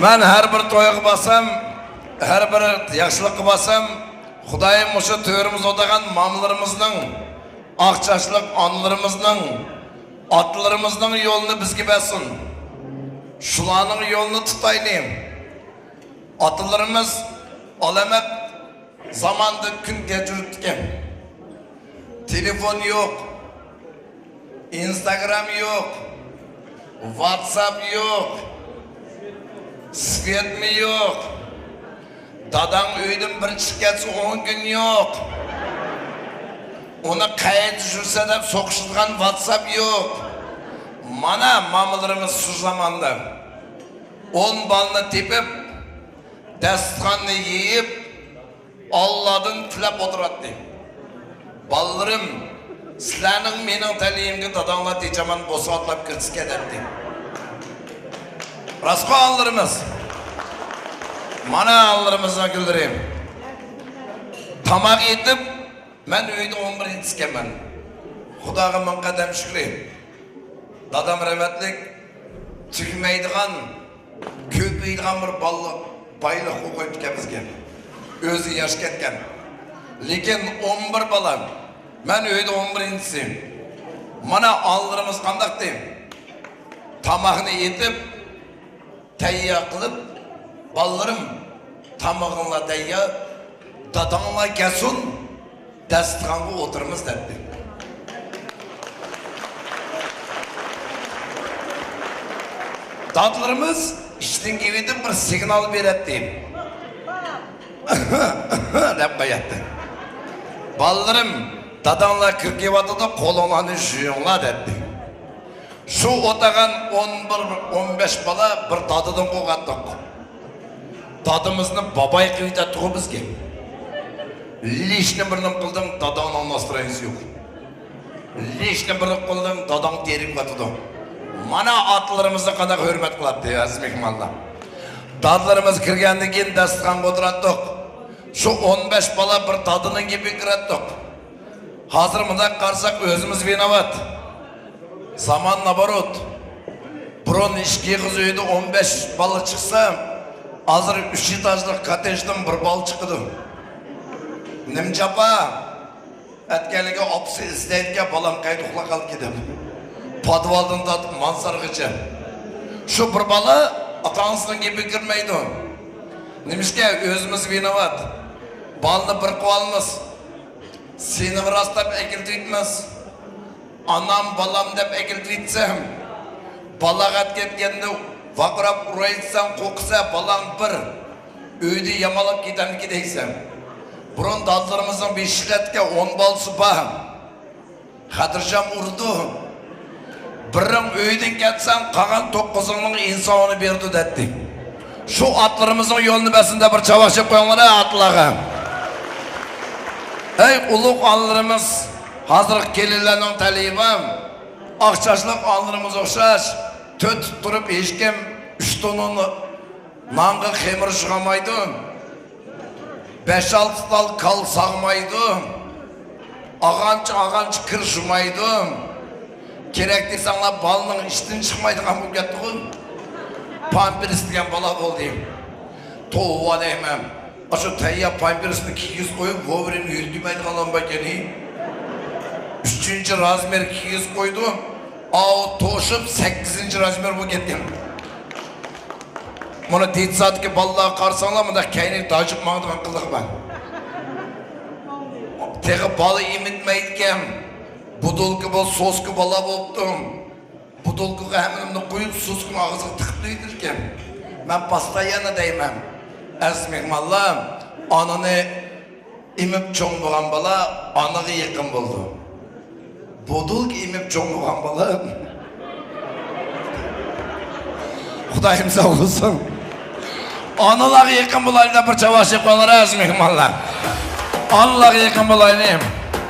Ben her bir toyga basam, her bir yaxşılık basam, Xudayım o'sha to'rimiz o'tagan mamlarimizning, aqchashliq onlarimizning, otlarimizning yo'lini bizga bersin. Shularning yo'lini tutaylik. Atalarimiz alamet zamanda kun kechirtgan. Telefon yok, Instagram yok, WhatsApp yok, Skype mi yok, dadam uydan bir chiqgach 10 gün yok. Onu qayerda жүрсе deb so'qishgan WhatsApp yok. Mana mamalarimiz şu zamanda 10 balını tepip, dasturxonni yeyip, Allah'dan tilab o'tiradi. Ballarım, sizlarning mening taliyimga dadanglar techaman bo'sotlab kirishga dedi. Rasqonlarimiz. Mana allarimizni güldüreyim. Tamak yetib, men uyda 11-chi ekanman. Xudoga ming qadam shukrayim. Dadam rahmatlik tugmaydigan, ko'paydigan bir bayliq qo'yib bizga. O'zi yosh ketgan. Lekin 11 balam. Men uyda 11-chisiyim. Mana allarimiz qandaq deyim? Tamaqni yetib, tayyor qilib, ballarım tamağınla tayyor, dadanglar kelsin, dasturxonga o'tiramiz dedi. Dadlarımız ishdan kelib bir signal beradi deyim. deb qo'yadi. Ballarım, dadanglar kirib kelyapti, qo'linglarni yuvinglar dedi. Şu o'tagan 11-15 bala bir dadadan qo'ygandik. Dadımızın babay qilib aytdi bizga. Lishni birni qildim, dadangning nastroyenisi yo'q. Lishni birni qildim, dadang terib qatdi. Mana atlarımızı qanday hurmat qiladi, aziz mehmonlar. Dadlarımız kirgandan keyin dasturxonga o'tirdik. Şu 15 bala bir dadının gibi kirdik. Hazır bunda qarsak o'zimiz vinovat. Zaman nabarot. Burun ishki qiz uyda 15 bala chiqsa, hazır 3 etajlik kottejdan bir bal chiqdi. Nimjapa atganliga opsi izlaydigan balam qayda uxlab qolib ketdi. Podvaldan tatib mansargacha. Şu bir bala ata-onasining gibi kirmaydi. Nimishga o'zimiz vinovat. Balni bir qo'limiz. Seni rastlab ekiltiymiz. Anam balam deb ekiltitsam, balag'at ketganda vaqrab uraysan, qo'qsa balang bir uyda yamalab ketamiki deysan. Burun dadlarimizning 5 yilga 10 bolasi bor. Xatirjam urdi. Birim uydan ketsan, qolgan 9'ning insonni berdi dedi. Şu atlarımızın yo'lini basında bir çavaşıp qo'yinglar atlarga. Ey ulug' onlarimiz, hazır kelinlarning talibim, aqchashliq onlarimiz o'xshash, to'rt turib hech kim 3 tonini nonga xemir chiqamaydi. 5-6 tal kal sağmaydı. Ağanç kırışmaydı. Gerek deysanlar balının işten çıkmaydıgan bu gettiğin. Pampers degan bala bo'lding. To'g'ri deyman. Aşu tayyor pampersni 200 qo'yib, vovrim yurdimaydigan bakani. 3-chi razmer 200 qo'ydi. Av to'shib 8-chi razmer bu ketgan. Buni detsatga balalar qarsanglar, bunda kayni dajib maqdigan qildiq ben. Tegi balı emitmaydigan. Budulki bol soski bala bo'ldim. Budulkiga hamimni qo'yib, soskini og'ziga tiqib deydirkan. Men postoyanno deyman. Aziz mehmonlar, onani emib cho'ng bo'lgan bola onaga yaqin bo'ldi. Budulki emib cho'ng bo'lgan bola Xudoyim sog' bo'lsin. Onalarga yaqin bo'laylik bir chavashi qo'yinglar aziz mehmonlar. Onalarga yaqin bo'laylik.